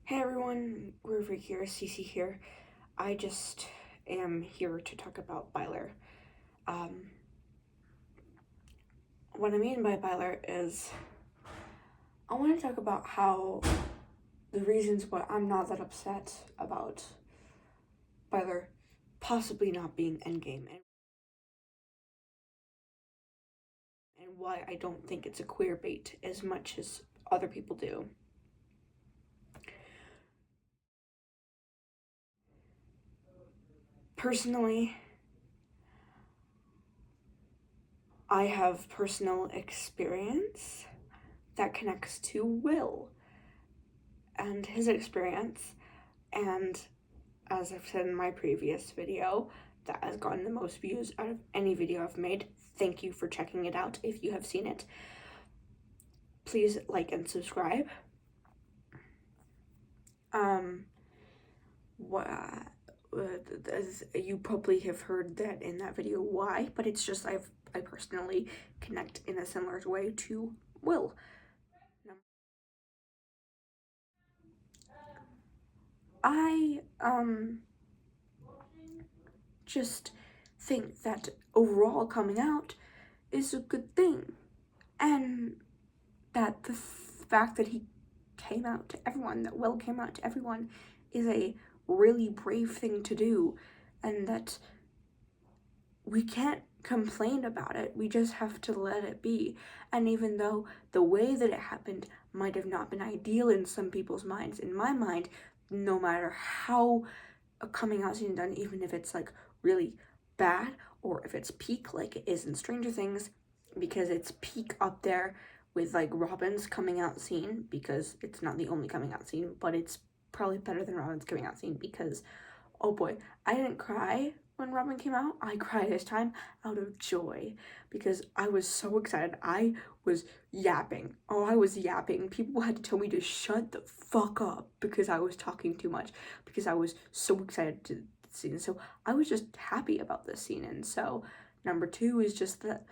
Hey everyone, Groovy here, Cece here. I just am here to talk about Byler. Um, what I mean by Byler is I want to talk about how the reasons why I'm not that upset about Byler possibly not being Endgame and why I don't think it's a queer bait as much as other people do. Personally, I have personal experience that connects to Will and his experience, and as I've said in my previous video, that has gotten the most views out of any video I've made. Thank you for checking it out if you have seen it. Please like and subscribe. You probably have heard that in that video why, but it's just I personally connect in a similar way to Will. I just think that overall coming out is a good thing, and that the fact that he came out to everyone, that Will came out to everyone, is a really brave thing to do, and that we can't complain about it. We just have to let it be. And even though the way that it happened might have not been ideal in some people's minds, in my mind, no matter how a coming out scene done, even if it's like really bad or if it's peak like it is in Stranger Things, because it's peak up there with like Robin's coming out scene, because it's not the only coming out scene, but it's probably better than Robin's coming out scene, because oh boy, I didn't cry when Robin came out. I cried this time out of joy because I was so excited. I was yapping. Oh, I was yapping. People had to tell me to shut the fuck up because I was talking too much, because I was so excited to see it. So I was just happy about this scene. And so number two is just that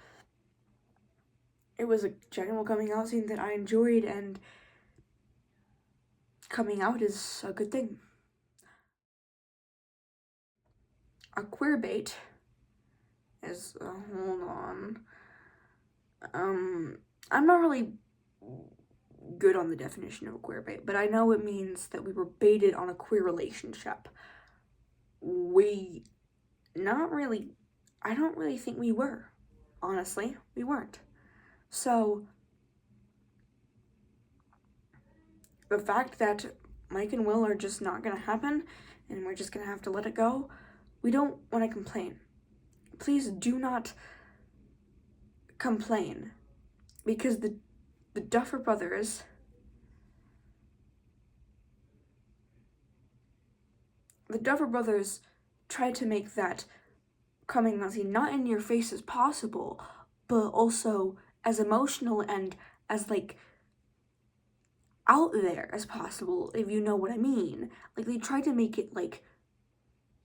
it was a general coming out scene that I enjoyed, and coming out is a good thing. A queer bait is, hold on. I'm not really good on the definition of a queer bait, but I know it means that we were baited on a queer relationship. I don't really think we were. Honestly, we weren't. So, the fact that Mike and Will are just not gonna happen, and we're just gonna have to let it go, we don't want to complain. Please do not complain, because the Duffer Brothers, tried to make that coming out scene not in your face as possible, but also as emotional and as like out there as possible, if you know what I mean. Like, they tried to make it like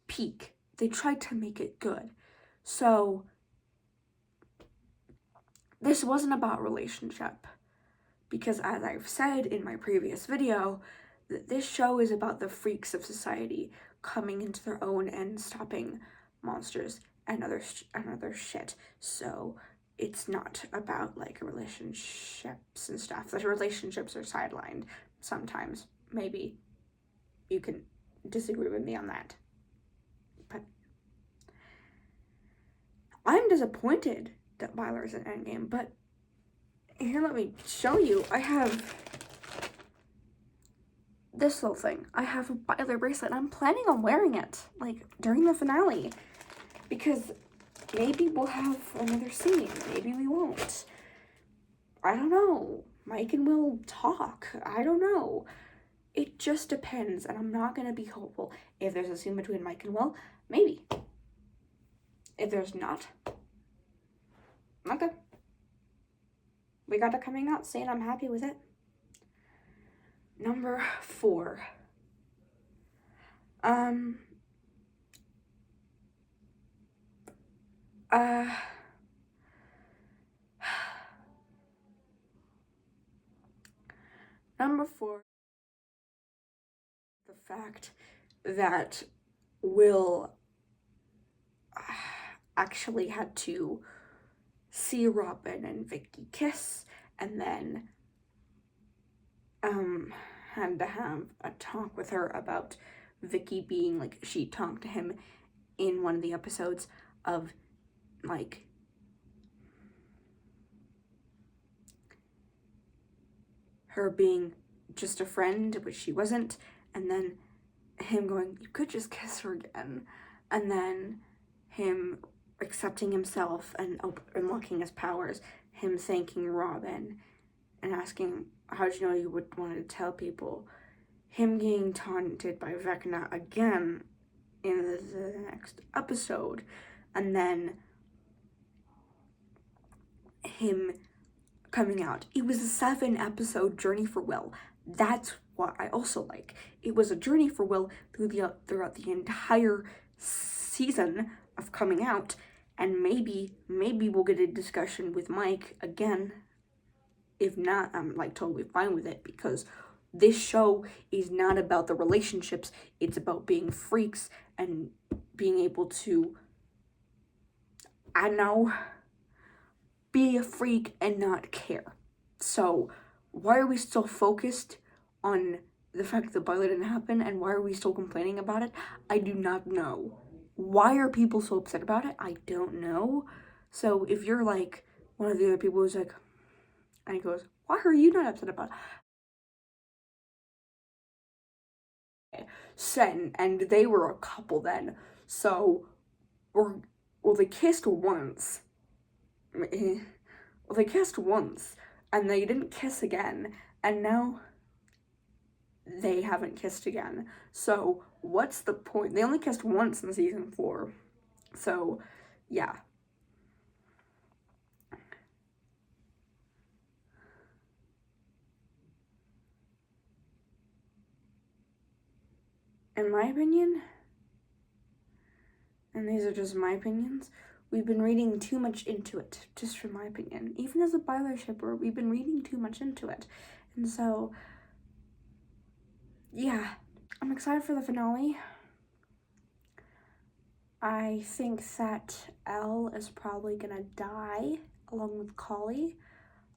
peak. They tried to make it good. So this wasn't about relationship, because as I've said in my previous video, this show is about the freaks of society coming into their own and stopping monsters and other shit. So it's not about like relationships and stuff. The relationships are sidelined sometimes. Maybe you can disagree with me on that, but I'm disappointed that Byler is an endgame. But here, let me show you. I have this little thing. I have a Byler bracelet, and I'm planning on wearing it, like, during the finale, because maybe we'll have another scene. Maybe we won't. I don't know. Mike and Will talk. I don't know. It just depends, and I'm not gonna be hopeful. If there's a scene between Mike and Will, maybe. If there's not, okay. We got a coming out scene. I'm happy with it. Number 4. Number 4. the fact that Will actually had to see Robin and Vicky kiss, and then had to have a talk with her about Vicky being like, she talked to him in one of the episodes of like her being just a friend, which she wasn't, and then him going, you could just kiss her again, and then him accepting himself and unlocking his powers, him thanking Robin and asking, how'd you know you would want to tell people, him getting taunted by Vecna again in the next episode, and then him coming out. It was a 7-episode journey for Will. That's what I also like. It was a journey for Will throughout the entire season of coming out, and maybe we'll get a discussion with Mike again. If not, I'm like totally fine with it, because this show is not about the relationships. It's about being freaks and being able to, I know, be a freak and not care. So why are we still focused on the fact that Byler didn't happen, and why are we still complaining about it? I do not know. Why are people so upset about it? I don't know. So if you're like one of the other people who's like, and he goes, why are you not upset about it? And they were a couple then. So, well, they kissed once. Well, they kissed once, and they didn't kiss again, and now they haven't kissed again. So what's the point? They only kissed once in season 4. So yeah. In my opinion, and these are just my opinions, we've been reading too much into it, just from my opinion. Even as a Byler shipper, we've been reading too much into it. And so, yeah, I'm excited for the finale. I think that Elle is probably gonna die along with Collie.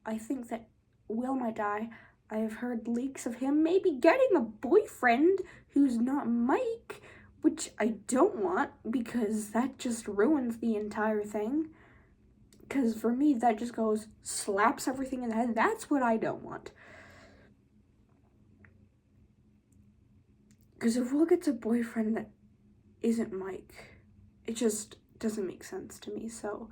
I think that Will might die. I've heard leaks of him maybe getting a boyfriend who's not Mike, which I don't want, because that just ruins the entire thing. Because for me, that just goes, slaps everything in the head. That's what I don't want. Because if Will gets a boyfriend that isn't Mike, it just doesn't make sense to me. So,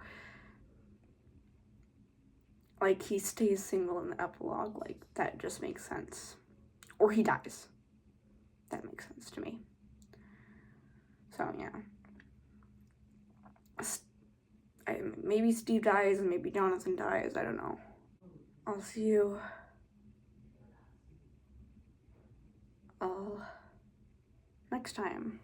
like, he stays single in the epilogue, like, that just makes sense. Or he dies. That makes sense to me. So, yeah. Maybe Steve dies and maybe Jonathan dies. I don't know. I'll see you all next time.